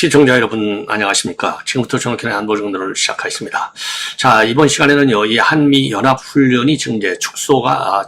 시청자 여러분 안녕하십니까. 지금부터 정확한 안보정도를 시작하겠습니다. 자, 이번 시간에는요, 이 한미연합훈련이 지금 이제 축소하라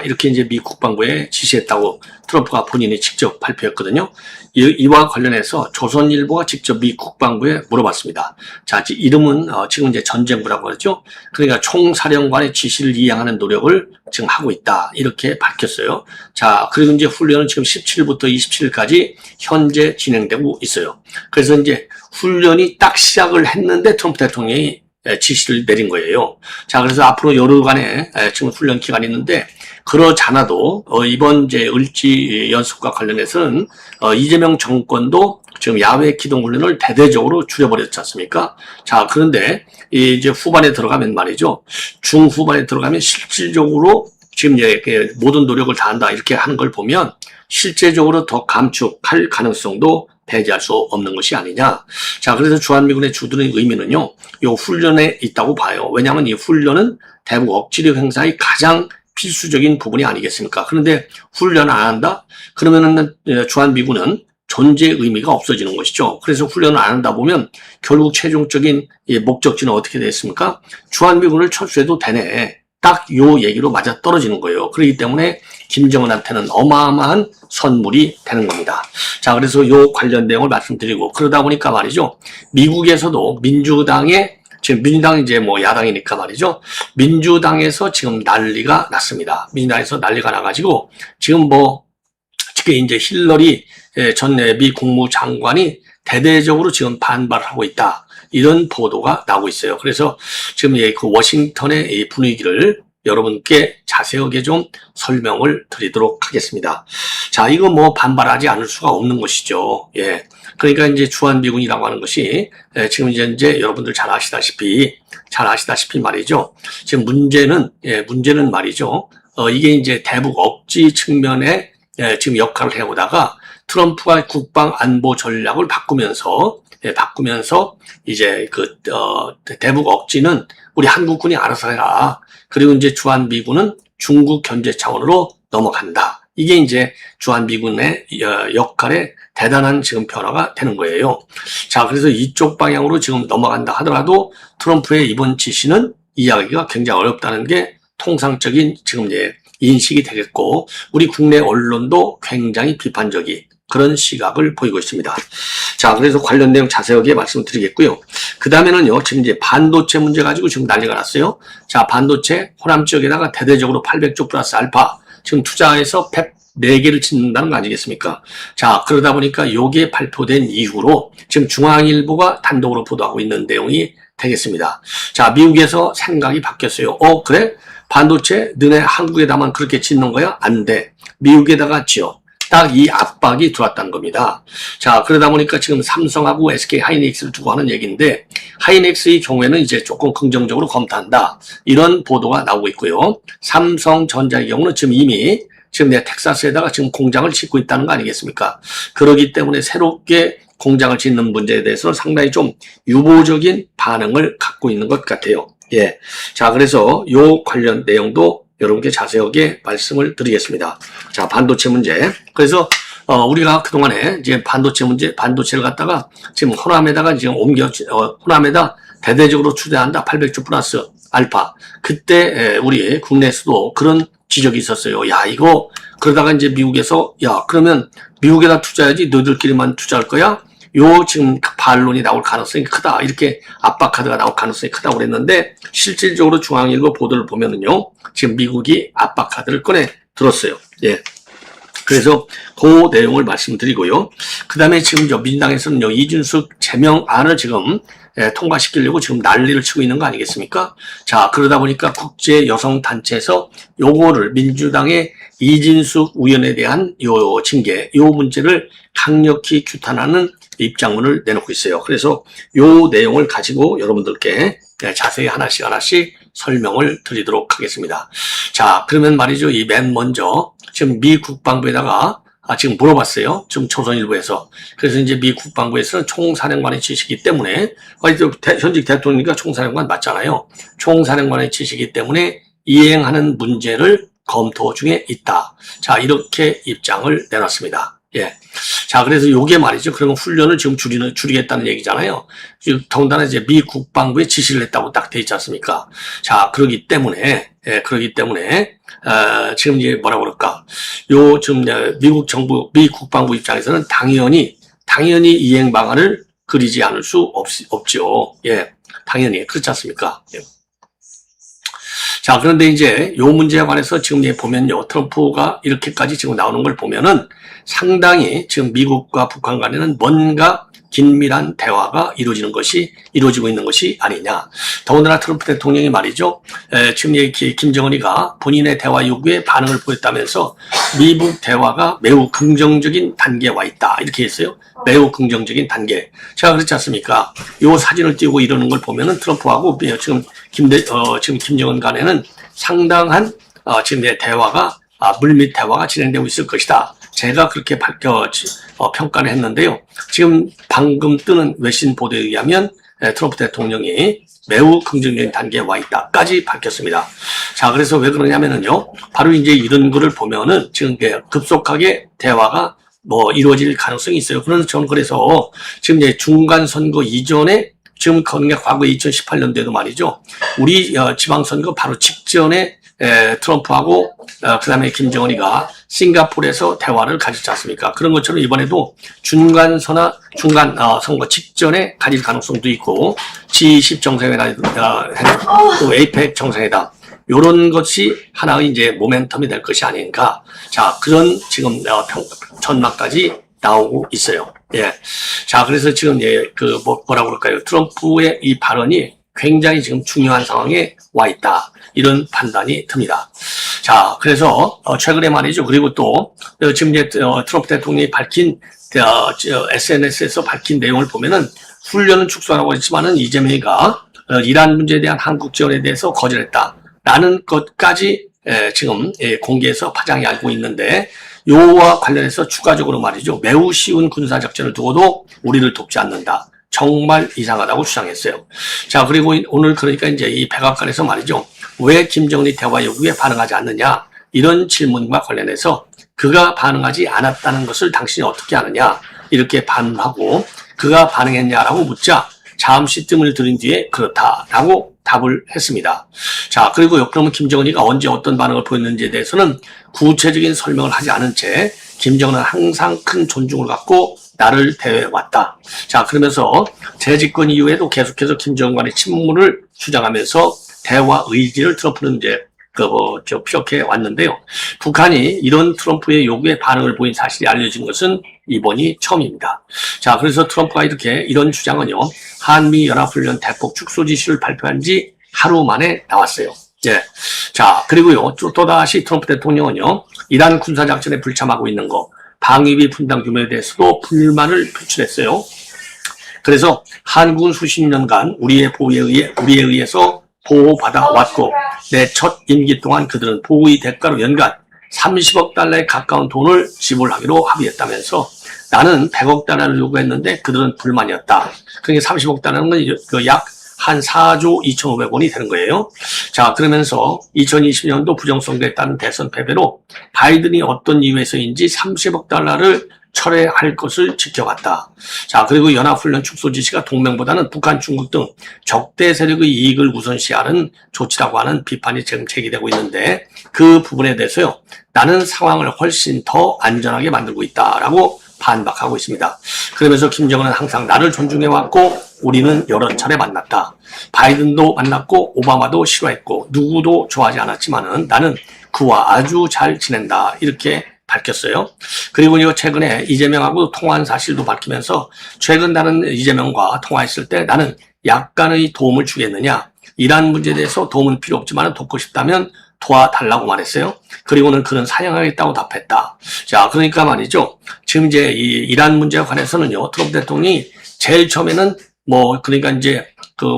이렇게 이제 미 국방부에 지시했다고 트럼프가 본인이 직접 발표했거든요. 이와 관련해서 조선일보가 직접 미 국방부에 물어봤습니다. 자, 이름은 지금 이제 전쟁부라고 그러죠. 그러니까 총사령관의 지시를 이행하는 노력을 지금 하고 있다 이렇게 밝혔어요. 자, 그리고 이제 훈련은 지금 17일부터 27일까지 현재 진행되고 있어요. 그래서 이제 훈련이 딱 시작을 했는데 트럼프 대통령이 지시를 내린 거예요. 자, 그래서 앞으로 열흘간의 지금 훈련 기간이 있는데, 그러잖아도, 이번 이제 을지 연습과 관련해서는, 이재명 정권도 지금 야외 기동훈련을 대대적으로 줄여버렸지 않습니까? 자, 그런데, 이제 후반에 들어가면 말이죠. 중후반에 들어가면 실질적으로 지금 이제 모든 노력을 다한다 이렇게 하는 걸 보면, 실제적으로 더 감축할 가능성도 배제할 수 없는 것이 아니냐. 자, 그래서 주한미군의 주둔의 의미는요, 요 훈련에 있다고 봐요. 왜냐하면 이 훈련은 대북 억지력 행사의 가장 필수적인 부분이 아니겠습니까? 그런데 훈련 안 한다? 그러면은 주한미군은 존재 의미가 없어지는 것이죠. 그래서 훈련을 안 한다 보면 결국 최종적인 목적지는 어떻게 됐습니까? 주한미군을 철수해도 되네. 딱 요 얘기로 맞아 떨어지는 거예요. 그렇기 때문에 김정은한테는 어마어마한 선물이 되는 겁니다. 자, 그래서 요 관련 내용을 말씀드리고, 그러다 보니까 말이죠. 미국에서도 지금 민주당이 이제 뭐 야당이니까 말이죠. 민주당에서 지금 난리가 났습니다. 민주당에서 난리가 나가지고, 지금 특히 이제 힐러리 전 미 국무장관이 대대적으로 지금 반발하고 있다. 이런 보도가 나오고 있어요. 그래서 지금 그 워싱턴의 이 분위기를 여러분께 자세하게 좀 설명을 드리도록 하겠습니다. 자, 이거 반발하지 않을 수가 없는 것이죠. 예. 그러니까 이제 주한미군이라고 하는 것이 지금 이제 여러분들 잘 아시다시피 말이죠. 지금 문제는 말이죠. 이게 이제 대북 억지 측면에 지금 역할을 해오다가 트럼프가 국방 안보 전략을 바꾸면서 이제 대북 억지는 우리 한국군이 알아서 해라. 그리고 이제 주한미군은 중국 견제 차원으로 넘어간다. 이게 이제 주한미군의 역할에 대단한 지금 변화가 되는 거예요. 자, 그래서 이쪽 방향으로 지금 넘어간다 하더라도 트럼프의 이번 지시는 이해하기가 굉장히 어렵다는 게 통상적인 지금 이제 인식이 되겠고, 우리 국내 언론도 굉장히 비판적인 그런 시각을 보이고 있습니다. 자, 그래서 관련 내용 자세하게 말씀드리겠고요. 그 다음에는요, 지금 이제 반도체 문제 가지고 지금 난리가 났어요. 자, 반도체 호남 지역에다가 대대적으로 800조 플러스 알파 지금 투자해서 104개를 짓는다는 거 아니겠습니까? 자, 그러다 보니까 요게 발표된 이후로 지금 중앙일보가 단독으로 보도하고 있는 내용이 되겠습니다. 자, 미국에서 생각이 바뀌었어요. 그래? 반도체 너네 한국에다만 그렇게 짓는 거야? 안 돼. 미국에다가 지어. 딱 이 압박이 들어왔다는 겁니다. 자, 그러다 보니까 지금 삼성하고 SK 하이닉스를 두고 하는 얘기인데, 하이닉스의 경우에는 이제 조금 긍정적으로 검토한다. 이런 보도가 나오고 있고요. 삼성전자의 경우는 지금 이미 텍사스에다가 지금 공장을 짓고 있다는 거 아니겠습니까? 그러기 때문에 새롭게 공장을 짓는 문제에 대해서는 상당히 좀 유보적인 반응을 갖고 있는 것 같아요. 예. 자, 그래서 요 관련 내용도 여러분께 자세하게 말씀을 드리겠습니다. 자, 반도체 문제. 그래서, 우리가 그동안에 이제 반도체를 갖다가 지금 호남에다가 지금 호남에다 대대적으로 투자한다. 800조 플러스 알파. 그때, 우리 국내에서도 그런 지적이 있었어요. 야, 이거, 그러다가 이제 미국에서, 야, 그러면 미국에다 투자해야지 너희들끼리만 투자할 거야? 요 지금 반론이 나올 가능성이 크다. 이렇게 압박카드가 나올 가능성이 크다고 그랬는데, 실질적으로 중앙일보 보도를 보면은요, 지금 미국이 압박카드를 꺼내 들었어요. 예. 그래서 그 내용을 말씀드리고요. 그 다음에 지금 민주당에서는요, 이준석 제명안을 지금 통과시키려고 지금 난리를 치고 있는 거 아니겠습니까? 자, 그러다 보니까 국제 여성 단체에서 요거를 민주당의 이진숙 의원에 대한 요 징계, 요 문제를 강력히 규탄하는 입장문을 내놓고 있어요. 그래서 요 내용을 가지고 여러분들께 자세히 하나씩 설명을 드리도록 하겠습니다. 자, 그러면 말이죠. 이 맨 먼저 지금 미 국방부에다가 지금 물어봤어요. 지금 조선일보에서. 그래서 이제 미 국방부에서는 총사령관의 지시이기 때문에 현직 대통령이니까 총사령관 맞잖아요. 총사령관의 지시이기 때문에 이행하는 문제를 검토 중에 있다. 자, 이렇게 입장을 내놨습니다. 예. 자, 그래서 요게 말이죠. 그러면 훈련을 지금 줄이겠다는 얘기잖아요. 더군다나 이제 미 국방부에 지시를 했다고 딱 돼 있지 않습니까? 자, 그러기 때문에, 지금 이제 뭐라 그럴까. 지금 미국 정부, 미 국방부 입장에서는 당연히 이행 방안을 그리지 않을 수 없죠. 예. 당연히. 그렇지 않습니까? 예. 자, 그런데 이제 요 문제에 관해서 지금 보면요. 트럼프가 이렇게까지 지금 나오는 걸 보면은 상당히 지금 미국과 북한 간에는 뭔가 긴밀한 대화가 이루어지고 있는 것이 아니냐. 더군다나 트럼프 대통령이 말이죠. 지금 김정은이가 본인의 대화 요구에 반응을 보였다면서 미국 대화가 매우 긍정적인 단계에 와 있다. 이렇게 했어요. 매우 긍정적인 단계. 제가 그렇지 않습니까? 요 사진을 띄우고 이러는 걸 보면은 트럼프하고 지금 김정은 간에는 상당한 지금 대화가 물밑 대화가 진행되고 있을 것이다. 제가 그렇게 평가를 했는데요. 지금 방금 뜨는 외신 보도에 의하면 트럼프 대통령이 매우 긍정적인 단계에 와 있다까지 밝혔습니다. 자, 그래서 왜 그러냐면은요. 바로 이제 이런 거를 보면은 지금 급속하게 대화가 이루어질 가능성이 있어요. 저는 그래서 지금 이제 중간 선거 이전에 지금 과거 2018년도에도 말이죠. 우리 지방선거 바로 직전에 트럼프하고 그다음에 김정은이가 싱가포르에서 대화를 가졌지 않습니까? 그런 것처럼 이번에도 중간 선거 직전에 가질 가능성도 있고 G20 정상회담, 또 에이펙 정상회담 요런 것이 하나의 이제 모멘텀이 될 것이 아닌가. 자, 그런 지금 전망까지 나오고 있어요. 예. 자, 그래서 지금 뭐라고 그럴까요? 트럼프의 이 발언이 굉장히 지금 중요한 상황에 와 있다. 이런 판단이 듭니다. 자, 그래서 최근에 말이죠. 그리고 또 지금 이제 트럼프 대통령이 밝힌 SNS에서 밝힌 내용을 보면은 훈련은 축소하라고 했지만은 이재명이가 이란 문제에 대한 한국 지원에 대해서 거절했다라는 것까지 지금 공개해서 파장이 알고 있는데 요와 관련해서 추가적으로 말이죠. 매우 쉬운 군사작전을 두고도 우리를 돕지 않는다. 정말 이상하다고 주장했어요. 자, 그리고 오늘 그러니까 이제 이 백악관에서 말이죠. 왜 김정은이 대화 요구에 반응하지 않느냐? 이런 질문과 관련해서 그가 반응하지 않았다는 것을 당신이 어떻게 아느냐? 이렇게 반문하고 그가 반응했냐라고 묻자 잠시 뜸을 들인 뒤에 그렇다라고 답을 했습니다. 자, 그리고 그러면 김정은이가 언제 어떤 반응을 보였는지에 대해서는 구체적인 설명을 하지 않은 채 김정은은 항상 큰 존중을 갖고 나를 대해왔다. 자, 그러면서 재집권 이후에도 계속해서 김정은 간의 친문을 주장하면서 대화 의지를 트럼프는 이제 피력해 왔는데요. 북한이 이런 트럼프의 요구에 반응을 보인 사실이 알려진 것은 이번이 처음입니다. 자, 그래서 트럼프가 이런 주장은요, 한미연합훈련 대폭 축소 지시를 발표한 지 하루 만에 나왔어요. 예. 자, 그리고요, 또다시 트럼프 대통령은요, 이란 군사작전에 불참하고 있는 거, 방위비 분담 규모에 대해서도 불만을 표출했어요. 그래서 한국은 수십 년간 우리에 의해서 보호받아 왔고 내 첫 임기 동안 그들은 보호의 대가로 연간 30억 달러에 가까운 돈을 지불하기로 합의했다면서 나는 100억 달러를 요구했는데 그들은 불만이었다. 그러니까 30억 달러는 약 한 4조 2,500원이 되는 거예요. 자, 그러면서 2020년도 부정선거에 따른 대선 패배로 바이든이 어떤 이유에서인지 30억 달러를 철회할 것을 지켜갔다. 자, 그리고 연합훈련 축소 지시가 동맹보다는 북한, 중국 등 적대 세력의 이익을 우선시하는 조치라고 하는 비판이 지금 제기되고 있는데 그 부분에 대해서요. 나는 상황을 훨씬 더 안전하게 만들고 있다라고 반박하고 있습니다. 그러면서 김정은은 항상 나를 존중해왔고 우리는 여러 차례 만났다. 바이든도 만났고 오바마도 싫어했고 누구도 좋아하지 않았지만은 나는 그와 아주 잘 지낸다. 이렇게 밝혔어요. 그리고 최근에 이재명하고 통화한 사실도 밝히면서 최근 나는 이재명과 통화했을 때 나는 약간의 도움을 주겠느냐. 이란 문제에 대해서 도움은 필요 없지만 돕고 싶다면 도와달라고 말했어요. 그리고는 그는 사양하겠다고 답했다. 자, 그러니까 말이죠. 지금 이제 이 이란 문제에 관해서는요, 트럼프 대통령이 제일 처음에는 그러니까 이제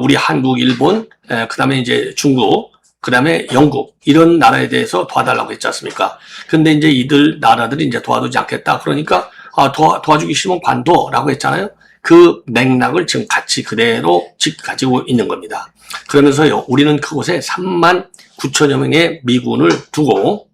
우리 한국, 일본, 그 다음에 이제 중국, 그 다음에 영국, 이런 나라에 대해서 도와달라고 했지 않습니까? 근데 이제 이들 나라들이 이제 도와주지 않겠다. 그러니까, 도와주기 싫으면 관둬라고 했잖아요. 그 맥락을 지금 같이 그대로 가지고 있는 겁니다. 그러면서요, 우리는 그곳에 3만 9천여 명의 미군을 두고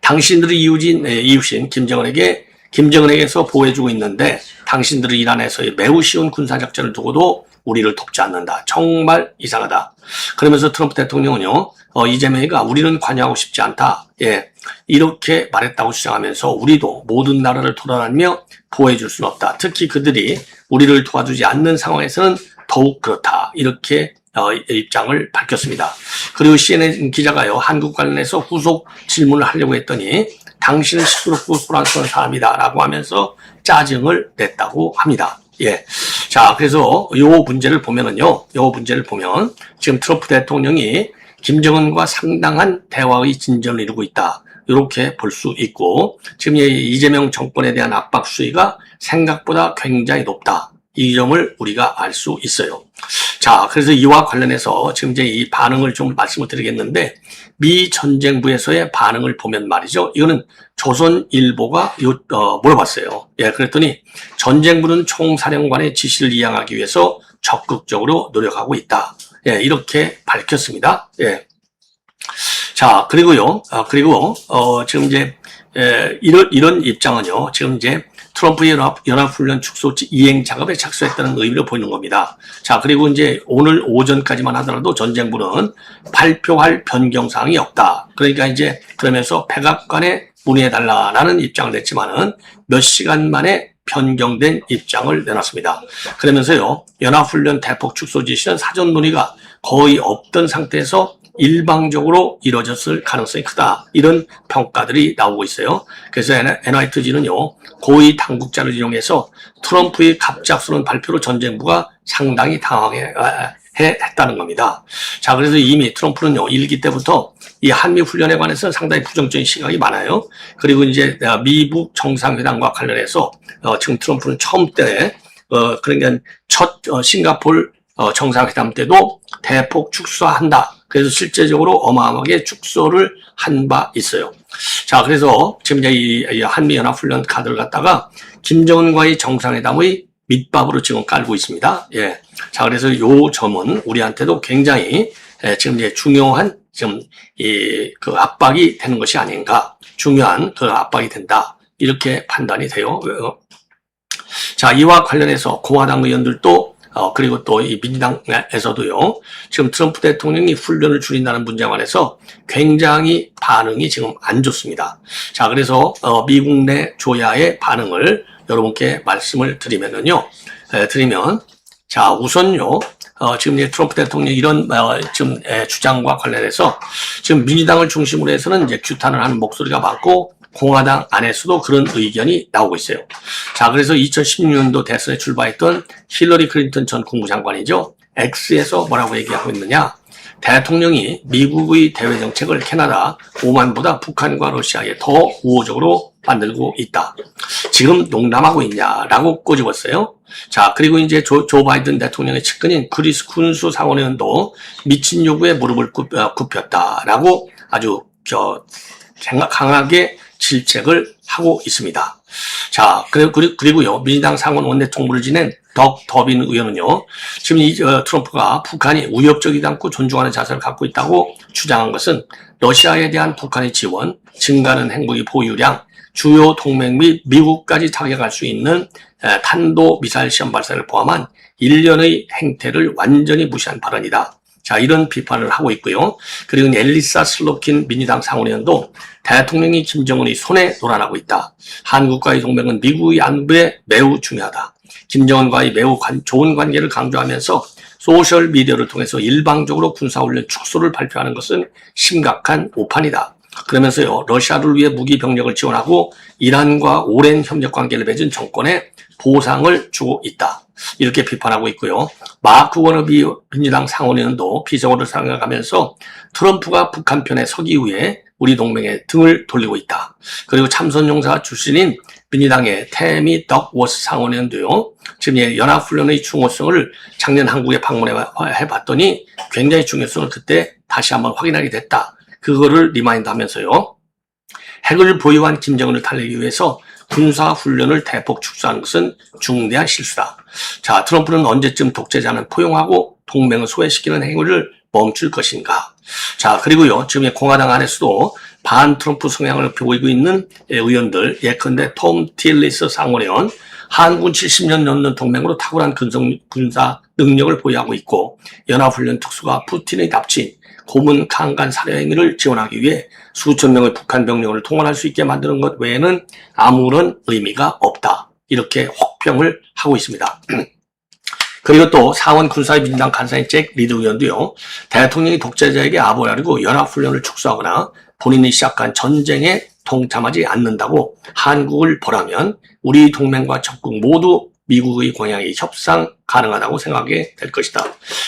당신들의 이웃인 김정은에게 김정은에게서 보호해주고 있는데 당신들은 이란에서의 매우 쉬운 군사작전을 두고도 우리를 돕지 않는다. 정말 이상하다. 그러면서 트럼프 대통령은요, 이재명이가 우리는 관여하고 싶지 않다. 예, 이렇게 말했다고 주장하면서 우리도 모든 나라를 돌아다니며 보호해줄 수는 없다. 특히 그들이 우리를 도와주지 않는 상황에서는 더욱 그렇다. 이렇게 입장을 밝혔습니다. 그리고 CNN 기자가요, 한국 관련해서 후속 질문을 하려고 했더니 당신은 시끄럽고 소란스러운 사람이다 라고 하면서 짜증을 냈다고 합니다. 예. 자, 그래서 요 문제를 보면 지금 트럼프 대통령이 김정은과 상당한 대화의 진전을 이루고 있다. 이렇게 볼 수 있고, 지금 이재명 정권에 대한 압박 수위가 생각보다 굉장히 높다. 이 점을 우리가 알 수 있어요. 자, 그래서 이와 관련해서 지금 이제 이 반응을 좀 말씀을 드리겠는데, 미 전쟁부에서의 반응을 보면 말이죠. 이거는 조선일보가 물어봤어요. 예, 그랬더니 전쟁부는 총사령관의 지시를 이행하기 위해서 적극적으로 노력하고 있다. 예, 이렇게 밝혔습니다. 예. 자, 그리고요, 지금 이제, 이런 입장은요, 지금 이제 트럼프의 연합훈련 축소 이행 작업에 착수했다는 의미로 보이는 겁니다. 자, 그리고 이제 오늘 오전까지만 하더라도 전쟁부는 발표할 변경사항이 없다. 그러니까 이제 그러면서 백악관에 문의해달라는 입장을 냈지만은 몇 시간 만에 변경된 입장을 내놨습니다. 그러면서요, 연합훈련 대폭 축소 지시는 사전 논의가 거의 없던 상태에서 일방적으로 이루어졌을 가능성이 크다. 이런 평가들이 나오고 있어요. 그래서 NYTG는요, 고위 당국자를 이용해서 트럼프의 갑작스러운 발표로 전쟁부가 상당히 당황했다는 겁니다. 자, 그래서 이미 트럼프는요, 일기 때부터 이 한미 훈련에 관해서 상당히 부정적인 시각이 많아요. 그리고 이제 미국 정상회담과 관련해서 지금 트럼프는 처음 때 그러니까 첫 싱가포르 정상회담 때도 대폭 축소한다. 그래서 실제적으로 어마어마하게 축소를 한 바 있어요. 자, 그래서 지금 이제 이 한미연합훈련 카드를 갖다가 김정은과의 정상회담의 밑밥으로 지금 깔고 있습니다. 예. 자, 그래서 요 점은 우리한테도 굉장히 지금 이제 중요한 지금 그 압박이 되는 것이 아닌가. 중요한 그 압박이 된다. 이렇게 판단이 돼요. 자, 이와 관련해서 공화당 의원들도 그리고 또 이 민주당에서도요, 지금 트럼프 대통령이 훈련을 줄인다는 문제에 관해서 굉장히 반응이 지금 안 좋습니다. 자, 그래서 미국 내 조야의 반응을 여러분께 말씀을 드리면은요, 자, 우선요, 지금 이제 트럼프 대통령 이런 지금 주장과 관련해서 지금 민주당을 중심으로 해서는 이제 규탄을 하는 목소리가 많고, 공화당 안에서도 그런 의견이 나오고 있어요. 자, 그래서 2016년도 대선에 출마했던 힐러리 클린턴 전 국무장관이죠. X에서 뭐라고 얘기하고 있느냐. 대통령이 미국의 대외 정책을 캐나다, 오만보다 북한과 러시아에 더 우호적으로 만들고 있다. 지금 농담하고 있냐라고 꼬집었어요. 자, 그리고 이제 조 바이든 대통령의 측근인 크리스 군수 상원의원도 미친 요구에 무릎을 굽혔다라고 아주 강하게 질책을 하고 있습니다. 자, 그리고요, 민주당 상원 원내 총무를 지낸 덕 더빈 의원은요, 지금 이 트럼프가 북한이 위협적이지 않고 존중하는 자세를 갖고 있다고 주장한 것은 러시아에 대한 북한의 지원, 증가하는 핵무기 보유량, 주요 동맹 및 미국까지 타격할 수 있는 탄도미사일 시험 발사를 포함한 일련의 행태를 완전히 무시한 발언이다. 자, 이런 비판을 하고 있고요. 그리고 엘리사 슬로킨 민주당 상원의원도 대통령이 김정은의 손에 놀아나고 있다. 한국과의 동맹은 미국의 안보에 매우 중요하다. 김정은과의 매우 좋은 관계를 강조하면서 소셜미디어를 통해서 일방적으로 군사훈련 축소를 발표하는 것은 심각한 오판이다. 그러면서요, 러시아를 위해 무기 병력을 지원하고 이란과 오랜 협력 관계를 맺은 정권에 보상을 주고 있다. 이렇게 비판하고 있고요. 마크 워너비 민주당 상원의원도 비속어를 사용하면서 트럼프가 북한 편에 서기 위해 우리 동맹에 등을 돌리고 있다. 그리고 참선용사 출신인 민주당의 태미 덕워스 상원의원도요, 지금 연합훈련의 중요성을 작년 한국에 방문해봤더니 굉장히 중요성을 그때 다시 한번 확인하게 됐다. 그거를 리마인드 하면서요, 핵을 보유한 김정은을 달래기 위해서 군사훈련을 대폭 축소하는 것은 중대한 실수다. 자, 트럼프는 언제쯤 독재자는 포용하고 동맹을 소외시키는 행위를 멈출 것인가. 자, 그리고요, 지금 공화당 안에서도 반 트럼프 성향을 보이고 있는 의원들, 예컨대 톰 틸리스 상원의원, 한군 70년 넘는 동맹으로 탁월한 군사 능력을 보유하고 있고 연합훈련 특수가 푸틴의 납치, 고문, 강간, 살해 행위를 지원하기 위해 수천 명의 북한 병력을 동원할 수 있게 만드는 것 외에는 아무런 의미가 없다. 이렇게 혹평을 하고 있습니다. 그리고 또 상원 군사민주당 간사인 잭 리드 의원도요. 대통령이 독재자에게 아부하려고 연합훈련을 축소하거나 본인이 시작한 전쟁에 동참하지 않는다고 한국을 벌하면 우리 동맹과 적국 모두 미국의 공약이 협상 가능하다고 생각하게 될 것이다.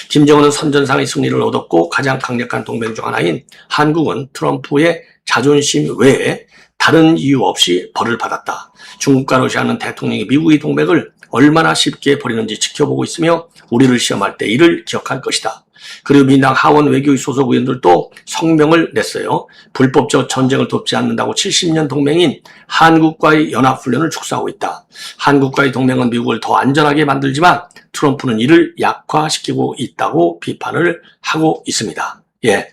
김정은은 선전상의 승리를 얻었고 가장 강력한 동맹 중 하나인 한국은 트럼프의 자존심 외에 다른 이유 없이 벌을 받았다. 중국과 러시아는 대통령이 미국의 동맹을 얼마나 쉽게 버리는지 지켜보고 있으며 우리를 시험할 때 이를 기억할 것이다. 그리고 민당 하원 외교의 소속 의원들도 성명을 냈어요. 불법적 전쟁을 돕지 않는다고 70년 동맹인 한국과의 연합훈련을 축소하고 있다. 한국과의 동맹은 미국을 더 안전하게 만들지만 트럼프는 이를 약화시키고 있다고 비판을 하고 있습니다. 예.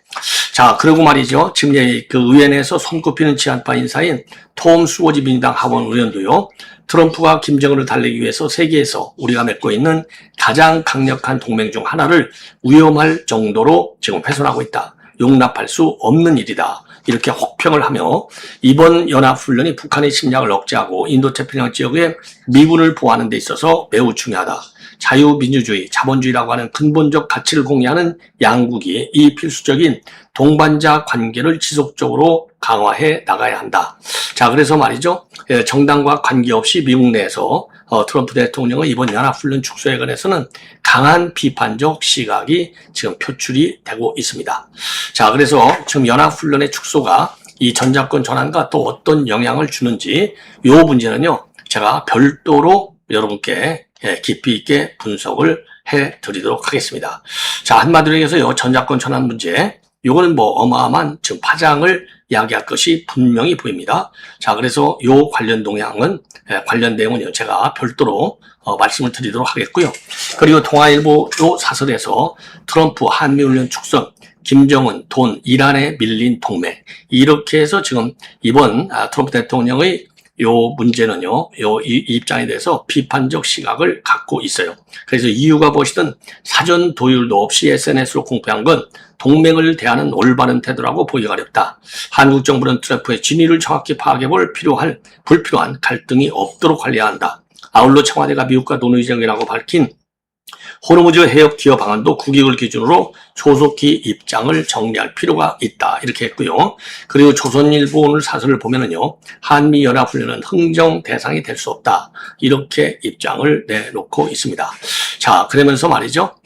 자, 그리고 말이죠. 지금 그 의회내에서 손꼽히는 지한파 인사인 톰 수워지 민주당 하원 의원도요. 트럼프가 김정은을 달래기 위해서 세계에서 우리가 맺고 있는 가장 강력한 동맹 중 하나를 위험할 정도로 지금 훼손하고 있다. 용납할 수 없는 일이다. 이렇게 혹평을 하며 이번 연합훈련이 북한의 침략을 억제하고 인도태평양 지역에 미군을 보호하는 데 있어서 매우 중요하다. 자유민주주의, 자본주의라고 하는 근본적 가치를 공유하는 양국이 이 필수적인 동반자 관계를 지속적으로 강화해 나가야 한다. 자, 그래서 말이죠. 정당과 관계없이 미국 내에서 트럼프 대통령의 이번 연합훈련 축소에 관해서는 강한 비판적 시각이 지금 표출이 되고 있습니다. 자, 그래서 지금 연합훈련의 축소가 이 전작권 전환과 또 어떤 영향을 주는지 이 문제는요. 제가 별도로 여러분께 깊이 있게 분석을 해 드리도록 하겠습니다. 자, 한마디로 얘기해서 전작권 전환 문제, 요거는 뭐 어마어마한 지금 파장을 야기할 것이 분명히 보입니다. 자, 그래서 요 관련 동향은, 관련 내용은요, 제가 별도로 말씀을 드리도록 하겠고요. 그리고 동아일보 요 사설에서 트럼프 한미훈련 축소, 김정은, 돈, 이란에 밀린 동맹, 이렇게 해서 지금 이번 트럼프 대통령의 요 문제는요, 이 입장에 대해서 비판적 시각을 갖고 있어요. 그래서 이유가 무엇이든 사전 도율도 없이 SNS로 공표한 건 동맹을 대하는 올바른 태도라고 보기가 어렵다. 한국 정부는 트럼프의 진위를 정확히 파악해볼 불필요한 갈등이 없도록 관리해야 한다. 아울러 청와대가 미국과 논의정이라고 밝힌 호르무즈 해협 기여 방안도 국익을 기준으로 조속히 입장을 정리할 필요가 있다. 이렇게 했고요. 그리고 조선일보 오늘 사설을 보면은요. 한미연합훈련은 흥정 대상이 될 수 없다. 이렇게 입장을 내놓고 있습니다. 자, 그러면서 말이죠.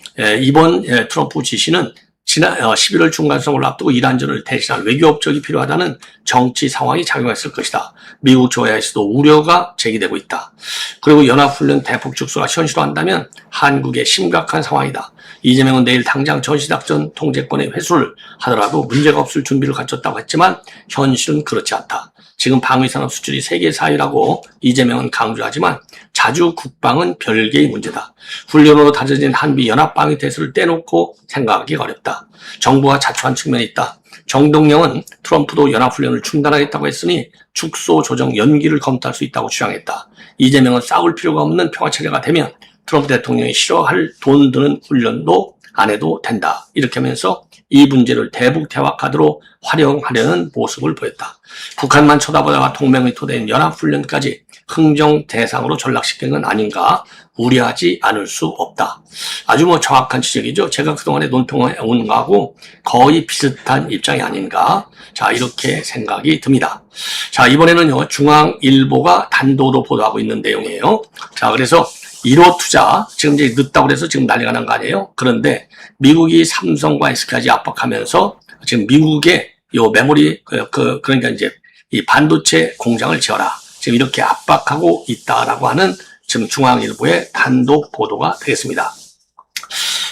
이번 트럼프 지시는 지난 11월 중간선거를 앞두고 이란전을 대신할 외교 업적이 필요하다는 정치 상황이 작용했을 것이다. 미국 조야에서도 우려가 제기되고 있다. 그리고 연합훈련 대폭 축소가 현실화한다면 한국의 심각한 상황이다. 이재명은 내일 당장 전시작전 통제권의 회수를 하더라도 문제가 없을 준비를 갖췄다고 했지만 현실은 그렇지 않다. 지금 방위산업 수출이 세계 4위라고 이재명은 강조하지만 자주 국방은 별개의 문제다. 훈련으로 다져진 한미 연합방위 태세를 떼놓고 생각하기 어렵다. 정부가 자초한 측면이 있다. 정동영은 트럼프도 연합훈련을 중단하겠다고 했으니 축소 조정 연기를 검토할 수 있다고 주장했다. 이재명은 싸울 필요가 없는 평화체제가 되면 트럼프 대통령이 싫어할 돈 드는 훈련도 안 해도 된다. 이렇게 하면서 이 문제를 대북 대화 카드로 활용하려는 모습을 보였다. 북한만 쳐다보다가 동맹의 토대인 연합훈련까지 흥정 대상으로 전락시킨 건 아닌가 우려하지 않을 수 없다. 아주 정확한 지적이죠. 제가 그동안에 논평해 온 거하고 거의 비슷한 입장이 아닌가. 자, 이렇게 생각이 듭니다. 자, 이번에는요, 중앙일보가 단독으로 보도하고 있는 내용이에요. 자, 그래서 1호 투자, 지금 이제 늦다고 그래서 지금 난리가 난 거 아니에요? 그런데 미국이 삼성과 SK까지 압박하면서 지금 미국의 요 메모리, 그러니까 이제 이 반도체 공장을 지어라. 지금 이렇게 압박하고 있다라고 하는 지금 중앙일보의 단독 보도가 되겠습니다.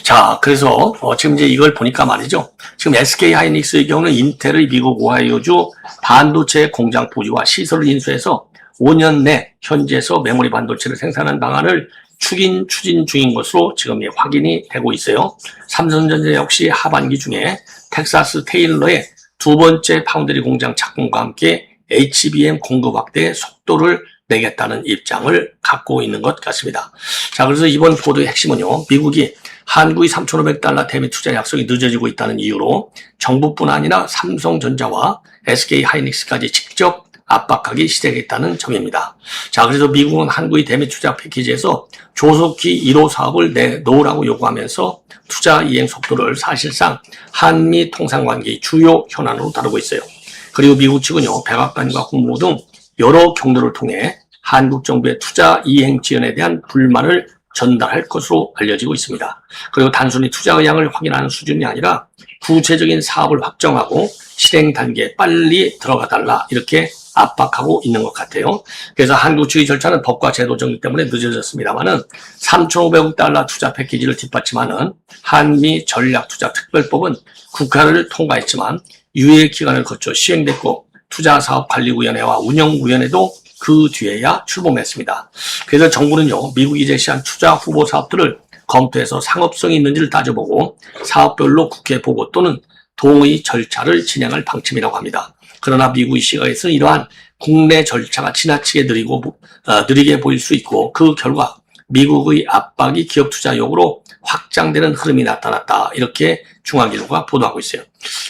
자, 그래서 지금 이제 이걸 보니까 말이죠. 지금 SK 하이닉스의 경우는 인텔의 미국 오하이오주 반도체 공장 부지와 시설을 인수해서 5년 내 현지에서 메모리 반도체를 생산하는 방안을 추진 중인 것으로 지금 확인이 되고 있어요. 삼성전자 역시 하반기 중에 텍사스 테일러의 두 번째 파운드리 공장 착공과 함께 HBM 공급 확대의 속도를 내겠다는 입장을 갖고 있는 것 같습니다. 자, 그래서 이번 보도의 핵심은요, 미국이 한국의 3,500달러 대미 투자 약속이 늦어지고 있다는 이유로 정부뿐 아니라 삼성전자와 SK 하이닉스까지 직접 압박하기 시작했다는 점입니다. 자, 그래서 미국은 한국의 대미 투자 패키지에서 조속히 1호 사업을 내놓으라고 요구하면서 투자 이행 속도를 사실상 한미 통상관계의 주요 현안으로 다루고 있어요. 그리고 미국 측은요, 백악관과 국무부 등 여러 경로를 통해 한국 정부의 투자 이행 지연에 대한 불만을 전달할 것으로 알려지고 있습니다. 그리고 단순히 투자 의향을 확인하는 수준이 아니라 구체적인 사업을 확정하고 실행 단계에 빨리 들어가 달라 이렇게 압박하고 있는 것 같아요. 그래서 한국 측의 절차는 법과 제도 정리 때문에 늦어졌습니다만은 3,500억 달러 투자 패키지를 뒷받침하는 한미 전략투자특별법은 국회를 통과했지만 유예 기간을 거쳐 시행됐고 투자사업관리위원회와 운영위원회도 그 뒤에야 출범했습니다. 그래서 정부는요, 미국이 제시한 투자 후보 사업들을 검토해서 상업성이 있는지를 따져보고 사업별로 국회 보고 또는 동의 절차를 진행할 방침이라고 합니다. 그러나 미국의 시각에서는 이러한 국내 절차가 지나치게 느리게 보일 수 있고 그 결과 미국의 압박이 기업 투자 욕으로 확장되는 흐름이 나타났다. 이렇게 중앙일보가 보도하고 있어요.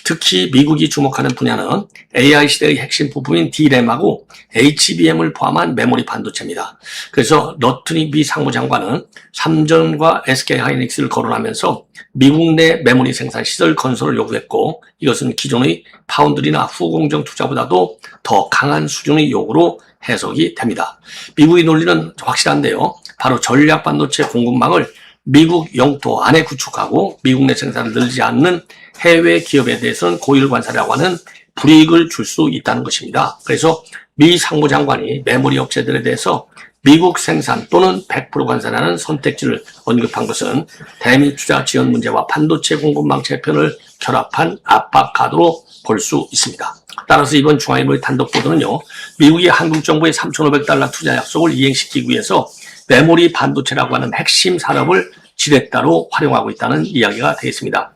특히 미국이 주목하는 분야는 AI 시대의 핵심 부품인 D램하고 HBM을 포함한 메모리 반도체입니다. 그래서 러트니 미 상무장관은 삼전과 SK 하이닉스를 거론하면서 미국 내 메모리 생산 시설 건설을 요구했고 이것은 기존의 파운드리나 후공정 투자보다도 더 강한 수준의 요구로 해석이 됩니다. 미국의 논리는 확실한데요. 바로 전략 반도체 공급망을 미국 영토 안에 구축하고 미국 내 생산을 늘리지 않는 해외 기업에 대해서는 고의를 관사라고 하는 불이익을 줄 수 있다는 것입니다. 그래서 미 상무장관이 메모리 업체들에 대해서 미국 생산 또는 100% 관사라는 선택지를 언급한 것은 대미 투자 지원 문제와 반도체 공급망 재편을 결합한 압박 카드로 볼 수 있습니다. 따라서 이번 중앙일보의 단독 보도는요, 미국이 한국 정부의 3,500달러 투자 약속을 이행시키기 위해서 메모리 반도체라고 하는 핵심 산업을 지렛대로 활용하고 있다는 이야기가 되겠습니다.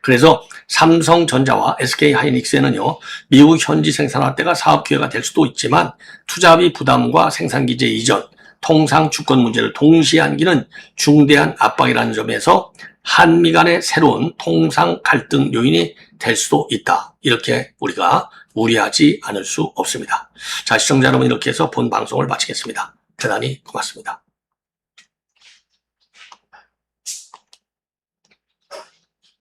그래서 삼성전자와 SK 하이닉스에는요, 미국 현지 생산 확대가 사업 기회가 될 수도 있지만 투자비 부담과 생산 기제 이전, 통상 주권 문제를 동시에 안기는 중대한 압박이라는 점에서 한미 간의 새로운 통상 갈등 요인이 될 수도 있다. 이렇게 우리가 우려하지 않을 수 없습니다. 자, 시청자 여러분, 이렇게 해서 본 방송을 마치겠습니다. 대단히 고맙습니다.